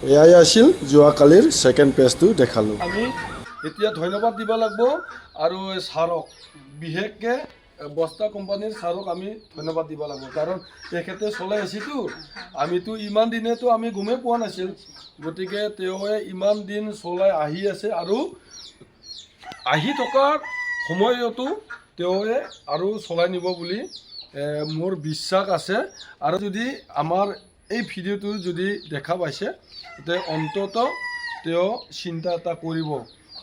এয়াই আছিল যোৱাকালিৰ ছেকেণ্ড পেজটো দেখালোঁ। আমি এতিয়া ধন্যবাদ দিব লাগিব আৰু ছাৰক বিশেষকৈ বস্তা কোম্পানীৰ ছাৰক আমি ধন্যবাদ দিব লাগিব, কাৰণ তেখেতে চলাই আছেতো, আমিতো ইমান দিনেতো আমি গমেই পোৱা নাছিল। গতিকে তেওঁৱে ইমান দিন চলাই আহি আছে আৰু আহি থকাৰ সময়তো তেওঁৱে আৰু চলাই নিব বুলি মোৰ বিশ্বাস আছে। আৰু যদি আমাৰ এই ভিডিঅ'টো যদি দেখা পাইছে তে অন্তত তেওঁ চিন্তা এটা কৰিব,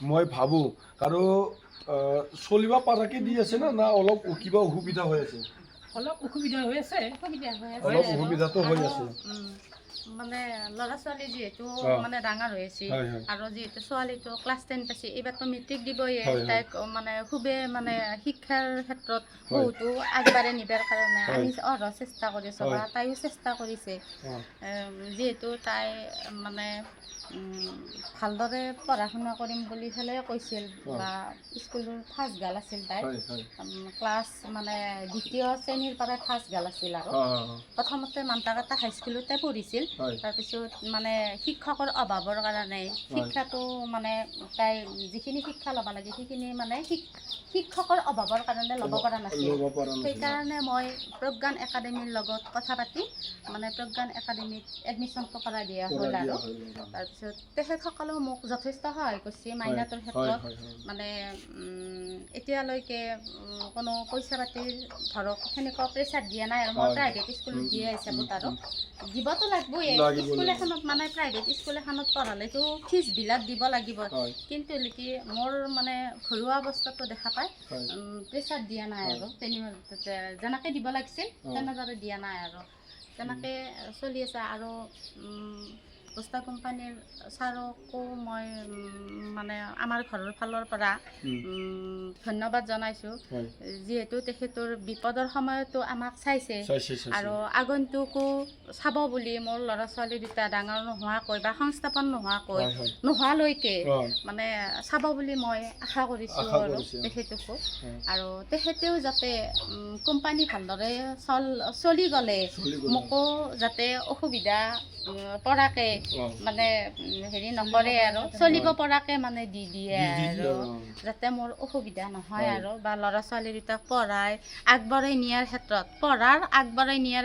মই ভাবোঁ। আৰু চলিব পৰাকৈ দি আছে না অলপ কিবা অসুবিধা হৈ আছে? অলপ অসুবিধা হৈ আছে, অলপ অসুবিধাটো হৈ আছে। মানে ল'ৰা ছোৱালী যিহেতু মানে ডাঙৰ হৈ আছে আৰু যিহেতু ছোৱালীটো ক্লাছ 10 পাইছে, এইবাৰতো মেট্ৰিক দিবয়ে, তাইক মানে খুবেই মানে শিক্ষাৰ ক্ষেত্ৰত বহুতো আগবাঢ়ি নিবৰ কাৰণে আমি চেষ্টা কৰি আছোঁ বা তাইও চেষ্টা কৰিছে। যিহেতু তাই মানে ভালদৰে পঢ়া শুনা কৰিম বুলি পেলাই কৈছিল বা স্কুলৰ ফাৰ্ষ্ট গাৰ্ল আছিল তাই, ক্লাছ মানে দ্বিতীয় শ্ৰেণীৰ পৰা ফাৰ্ষ্ট গাৰ্ল আছিল। আৰু প্ৰথমতে মান্তাকাটা হাইস্কুলতে পঢ়িছিল, তাৰপিছত মানে শিক্ষকৰ অভাৱৰ কাৰণে শিক্ষাটো মানে তাই যিখিনি শিক্ষা ল'ব লাগে সেইখিনি মানে শিক্ষকৰ অভাৱৰ কাৰণে ল'ব পৰা নাছিল। সেইকাৰণে মই প্ৰজ্ঞান একাডেমীৰ লগত কথা পাতি মানে প্ৰজ্ঞান একাডেমীত এডমিশ্যনটো কৰাই দিয়া হ'ল। আৰু তাৰপিছত তেখেতসকলেও মোক যথেষ্ট সহায় কৰিছে মাইনাটোৰ ক্ষেত্ৰত। মানে এতিয়ালৈকে কোনো পইচা পাতিৰ ধৰক সেনেকুৱা প্ৰেছাৰ দিয়া নাই। আৰু মই প্ৰাইভেট স্কুলত দিয়ে হিচাপত আৰু দিবতো লাগিবই, স্কুল এখনত মানে প্ৰাইভেট স্কুল এখনত পঢ়ালেতো ফিজবিলাক দিব লাগিব, কিন্তু কি মোৰ মানে ঘৰুৱা অৱস্থাটো দেখা পাই প্ৰেছাৰ দিয়া নাই আৰু যেনেকৈ দিব লাগিছিল তেনেদৰে দিয়া নাই আৰু তেনেকৈ চলি আছে। আৰু বস্তা কোম্পানীৰ ছাৰকো মই মানে আমাৰ ঘৰৰ ফালৰ পৰা ধন্যবাদ জনাইছোঁ, যিহেতু তেখেতৰ বিপদৰ সময়তো আমাক চাইছে আৰু আগন্তুকো চাব বুলি মোৰ ল'ৰা ছোৱালী দুটা ডাঙৰ নোহোৱাকৈ বা সংস্থাপন নোহোৱালৈকে মানে চাব বুলি মই আশা কৰিছোঁ আৰু তেখেতকো। আৰু তেখেতেও যাতে কোম্পানী ভালদৰে চলি গ'লে মোকো যাতে অসুবিধা পৰাকৈ মানে হেৰি নকৰে আৰু চলিব পৰাকৈ মানে দি দিয়ে আৰু যাতে মোৰ অসুবিধা নহয় আৰু বা ল'ৰা ছোৱালী দুটাক আগবঢ়াই নিয়াৰ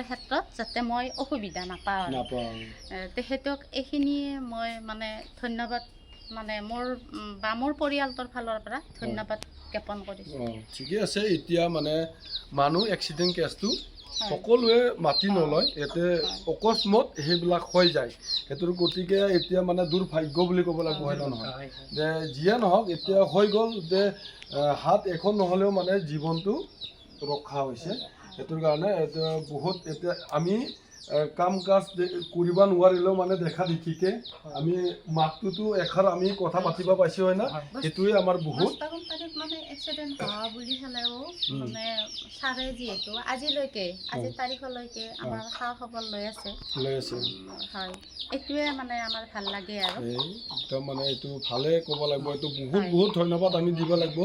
ক্ষেত্ৰত যাতে মই অসুবিধা নাপাওঁ আৰু তেখেতক এইখিনিয়ে মই মানে ধন্যবাদ মানে মোৰ পৰিয়ালটোৰ ফালৰ পৰা ধন্যবাদ জ্ঞাপন কৰিছোঁ। ঠিকে আছে। এতিয়া মানে মানুহ এক্সিডেণ্ট কেছটো সকলোৱে মাতি নলয়, ইয়াতে অকস্মাত সেইবিলাক হৈ যায়। সেইটোৰ গতিকে এতিয়া মানে দুৰ্ভাগ্য বুলি ক'ব লাগিব, হয় নে নহয়? যে যিয়ে নহওক এতিয়া হৈ গ'ল, যে হাত এখন নহ'লেও মানে জীৱনটো ৰক্ষা হৈছে। সেইটোৰ কাৰণে এতিয়া বহুত এতিয়া আমি কাম কাজ কৰিব নোৱাৰিলেও মানে দেখা দেখিকে আমি মাতটোতো এষাৰ আমি কথা পাতিব পাইছোঁ, হয় না? সেইটোৱে আমাৰ বহুত মানে এক্সিডেণ্ট হোৱা বুলি হ'লেও মানে ছাৰে যিহেতু আজিলৈকে আজিৰ তাৰিখলৈকে আমাৰ খা খবৰ লৈ আছে, হয়, এইটোৱে মানে আমাৰ ভাল লাগে। আৰু একদম মানে এইটো ভালে ক'ব লাগিব, এইটো বহুত ধন্যবাদ আমি দিব লাগিব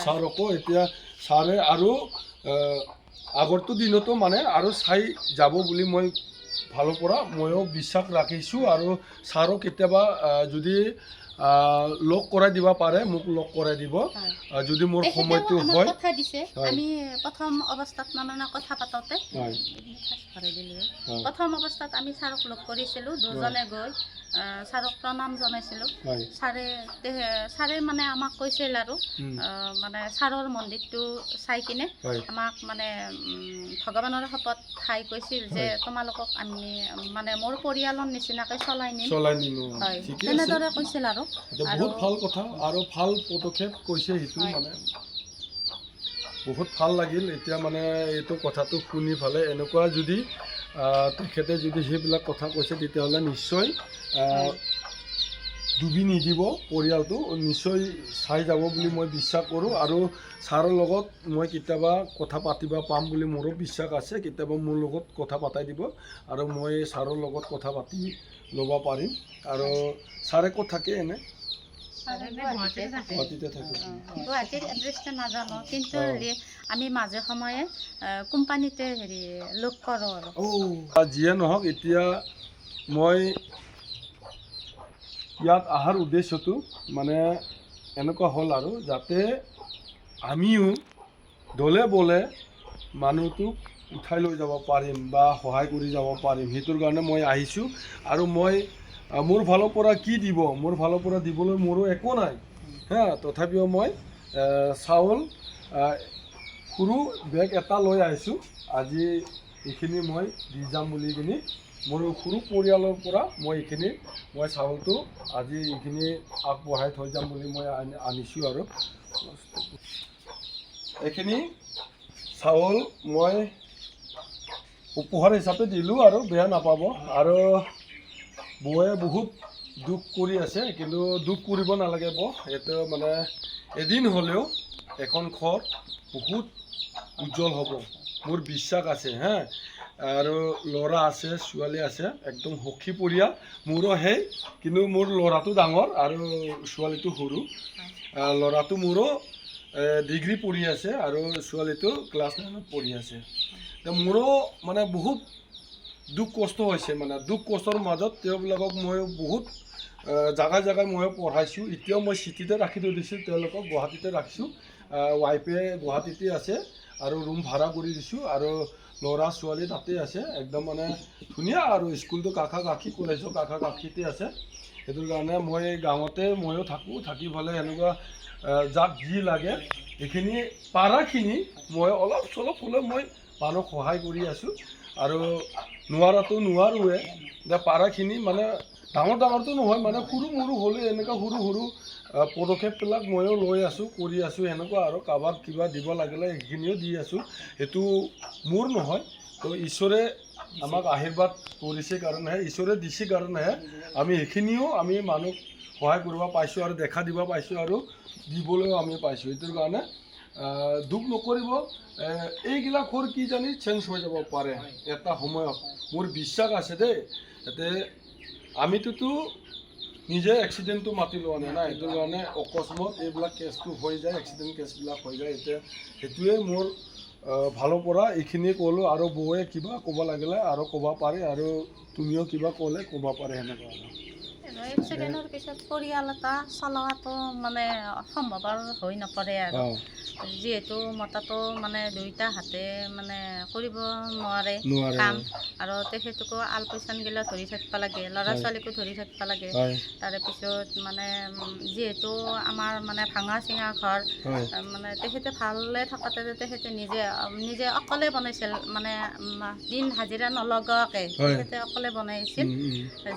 ছাৰকো। এতিয়া ছাৰে আৰু আগৰটো দিনতো মানে আৰু চাই যাব বুলি মই ভালৰ পৰা ময়ো বিশ্বাস ৰাখিছোঁ। আৰু ছাৰক কেতিয়াবা যদি লগ কৰাই দিব পাৰে মোক লগ কৰাই দিব যদি মোৰ সময়টো হয়। কথা দিছে, আমি প্ৰথম অৱস্থাত মানে কথা পাতোতে প্ৰথম অৱস্থাত আমি ছাৰক লগ কৰিছিলোঁ, দুজনে গৈ ছাৰক প্ৰণাম জনাইছিলোঁ। ছাৰে মানে আমাক কৈছিল আৰু মানে ছাৰৰ মন্দিৰটো চাই কিনে আমাক মানে ভগৱানৰ শপত খাই কৈছিল যে তোমালোকক আমি মানে মোৰ পৰিয়ালৰ নিচিনাকৈ চলাই নিম, হয়, তেনেদৰে কৈছিল। আৰু বহুত ভাল কথা আৰু ভাল পদক্ষেপ কৈছে, সেইটো মানে বহুত ভাল লাগিল। এতিয়া মানে এইটো কথাটো শুনি ফালে এনেকুৱা যদি তেখেতে যদি সেইবিলাক কথা কৈছে তেতিয়াহ'লে নিশ্চয় ডুবি নিদিব, পৰিয়ালটো নিশ্চয় চাই যাব বুলি মই বিশ্বাস কৰোঁ। আৰু ছাৰৰ লগত মই কেতিয়াবা কথা পাতিব পাম বুলি মোৰো বিশ্বাস আছে। কেতিয়াবা মোৰ লগত কথা পাতাই দিব আৰু মই ছাৰৰ লগত কথা পাতি ল'ব পাৰিম। আৰু ছাৰে ক'ত থাকে এনে? গুৱাহাটীৰ এড্ৰেছটো নাজানো, কিন্তু আমি মাজে সময়ে কোম্পানীতে লগ কৰোঁ। আৰু যিয়ে নহওক এতিয়া মই ইয়াত অহাৰ উদ্দেশ্যটো মানে এনেকুৱা হ'ল আৰু যাতে আমিও দলে বলে মানুহটোক উঠাই লৈ যাব পাৰিম বা সহায় কৰি যাব পাৰিম, সেইটোৰ কাৰণে মই আহিছোঁ। আৰু মই মোৰ ফালৰ পৰা কি দিব, মোৰ ফালৰ পৰা দিবলৈ মোৰো একো নাই হা, তথাপিও মই চাউল সৰু বেগ এটা লৈ আহিছোঁ। আজি এইখিনি মই দি যাম বুলি কিনি মোৰ সৰু পৰিয়ালৰ পৰা মই চাউলটো আজি এইখিনি আগবঢ়াই থৈ যাম বুলি মই আনিছোঁ। আৰু এইখিনি চাউল মই উপহাৰ হিচাপে দিলোঁ আৰু বেয়া নাপাব। আৰু বৌয়ে বহুত দুখ কৰি আছে, কিন্তু দুখ কৰিব নালাগে এইটো মানে এদিন হ'লেও এখন ঘৰ বহুত উজ্জ্বল হ'ব, মোৰ বিশ্বাস আছে হা। আৰু ল'ৰা আছে, ছোৱালী আছে, একদম সুখী পৰিয়াল মোৰো সেই, কিন্তু মোৰ ল'ৰাটো ডাঙৰ আৰু ছোৱালীটো সৰু। ল'ৰাটো মোৰো ডিগ্ৰী পঢ়ি আছে আৰু ছোৱালীটো ক্লাছ 9ত পঢ়ি আছে। মোৰো মানে বহুত দুখ কষ্ট হৈছে, মানে দুখ কষ্টৰ মাজত তেওঁবিলাকক মই বহুত জাগাই জাগাই মই পঢ়াইছোঁ। এতিয়াও মই চিঠিতে ৰাখি থৈ দিছোঁ, তেওঁলোকক গুৱাহাটীতে ৰাখিছোঁ। ৱাইফে গুৱাহাটীতে আছে আৰু ৰুম ভাড়া কৰি দিছোঁ, আৰু ল'ৰা ছোৱালী তাতে আছে। একদম মানে ধুনীয়া, আৰু স্কুলটো কাষা কাষি, কলেজৰ কাষা কাষিতে আছে। সেইটোৰ কাৰণে মই গাঁৱতে ময়ো থাকোঁ, থাকি পেলাই এনেকুৱা যাক যি লাগে এইখিনি পাৰাখিনি মই অলপ চলপ হ'লেও মই মানুহক সহায় কৰি আছোঁ। আৰু নোৱাৰাটো নোৱাৰোৱে, পাৰাখিনি মানে ডাঙৰ ডাঙৰটো নহয়, মানে সৰু সৰু হ'লে এনেকুৱা সৰু সৰু পদক্ষেপবিলাক ময়ো লৈ আছোঁ, কৰি আছোঁ এনেকুৱা। আৰু কাৰোবাক কিবা দিব লাগিলে সেইখিনিও দি আছোঁ। সেইটো মোৰ নহয়, তো ঈশ্বৰে আমাক আশীৰ্বাদ কৰিছে কাৰণেহে, ঈশ্বৰে দিছে কাৰণেহে আমি সেইখিনিও আমি মানুহক সহায় কৰিব পাইছোঁ আৰু দেখা দিব পাইছোঁ আৰু দিবলৈও আমি পাইছোঁ। সেইটোৰ কাৰণে দুখ নকৰিব, এইগিলা ঘৰ কি জানি চেঞ্জ হৈ যাব পাৰে এটা সময়ত, মোৰ বিশ্বাস আছে দেই। যাতে আমিতোতো নিজে এক্সিডেণ্টটো মাতি লোৱা নাই, সেইটোৰ কাৰণে অকস্মাত এইবিলাক কেছটো হৈ যায়, এক্সিডেণ্ট কেছবিলাক হৈ যায়। এতিয়া সেইটোৱে মোৰ ভালৰ পৰা এইখিনি ক'লোঁ। আৰু বৌয়ে কিবা ক'ব লাগিলে আৰু ক'ব পাৰে, আৰু তুমিও কিবা ক'লে ক'ব পাৰে সেনেকুৱা। এক্সিডেণ্টৰ পিছত পৰিয়াল এটা চলোৱাটো মানে সম্ভৱ হৈ নপৰে। আৰু যিহেতু মতাটো মানে দুইটা হাতে মানে কৰিব নোৱাৰে কাম, আৰু তেখেতকো আলপৈচান গিলা ধৰি থাকিব লাগে, ল'ৰা ছোৱালীকো ধৰি থাকিব লাগে। তাৰে পিছত মানে যিহেতু আমাৰ মানে ভাঙা চিঙা ঘৰ, মানে তেখেতে ভালে থকাতে তেখেতে নিজে অকলে বনাইছিল, মানে দিন হাজিৰা নলগোৱাকৈ তেখেতে অকলে বনাইছিল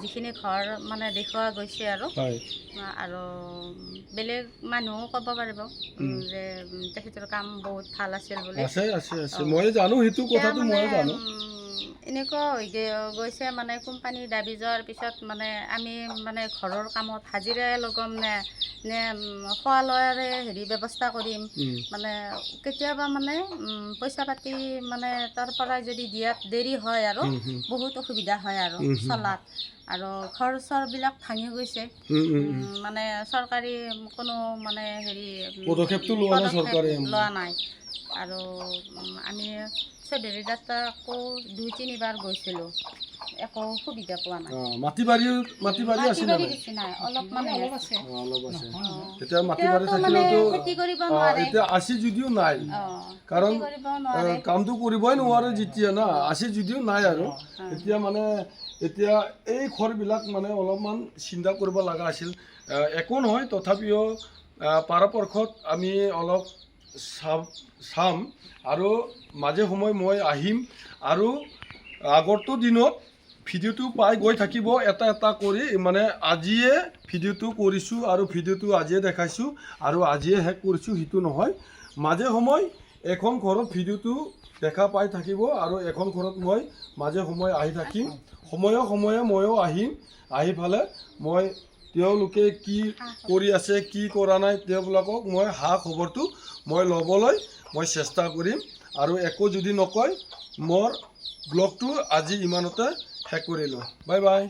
যিখিনি ঘৰ মানে দেখুওৱা গৈছে। আৰু বেলেগ মানুহো ক'ব পাৰিব যে তেখেতৰ কাম বহুত ভাল আছিল বুলি। মই জানো, সেইটো কথাটো মই জানো। এনেকুৱা হৈ গৈছে মানে কোম্পানী দাবী যোৱাৰ পিছত মানে আমি মানে ঘৰৰ কামত হাজিৰা লগাম নে খোৱা লোৱাৰে ব্যৱস্থা কৰিম, মানে কেতিয়াবা মানে পইচা পাতি মানে তাৰ পৰাই যদি দিয়াত দেৰি হয় আৰু বহুত অসুবিধা হয় আৰু চলাত। আৰু ঘৰ চৰবিলাক ভাঙি গৈছে, মানে চৰকাৰী কোনো মানে পদক্ষেপ লোৱা নাই। আৰু আমি চৌধুৰী দাতাকো 2-3 বাৰ গৈছিলোঁ, একো সুবিধা পোৱা নাই। মাটি বাৰী বেছি নাই, অলপমান আছে। এতিয়া মাটি বাৰী থাকিলেওতো এতিয়া আছে যদিও নাই, কাৰণ কামটো কৰিবই নোৱাৰে যেতিয়া না, আছে যদিও নাই। আৰু এতিয়া মানে এতিয়া এই ঘৰবিলাক মানে অলপমান চিন্তা কৰিব লগা আছিল। একো নহয়, তথাপিও পৰাপক্ষত আমি অলপ চাম, আৰু মাজে সময়ে মই আহিম। আৰু আগৰটো দিনত ভিডিঅ'টো পাই গৈ থাকিব এটা এটা কৰি, মানে আজিয়ে ভিডিঅ'টো কৰিছোঁ আৰু ভিডিঅ'টো আজিয়ে দেখাইছোঁ আৰু আজিয়ে শেষ কৰিছোঁ, সেইটো নহয়। মাজে সময় এখন ঘৰত ভিডিঅ'টো দেখা পাই থাকিব, আৰু এখন ঘৰত মই মাজে সময়ে আহি থাকিম। সময়ে সময়ে ময়ো আহিম, আহি পেলাই মই তেওঁলোকে কি কৰি আছে কি কৰা নাই তেওঁবিলাকক মই খবৰটো মই ল'বলৈ মই চেষ্টা কৰিম। আৰু একো যদি নকয়, মোৰ ব্লগটো আজি ইমানতে শেষ কৰিলোঁ। Bye bye.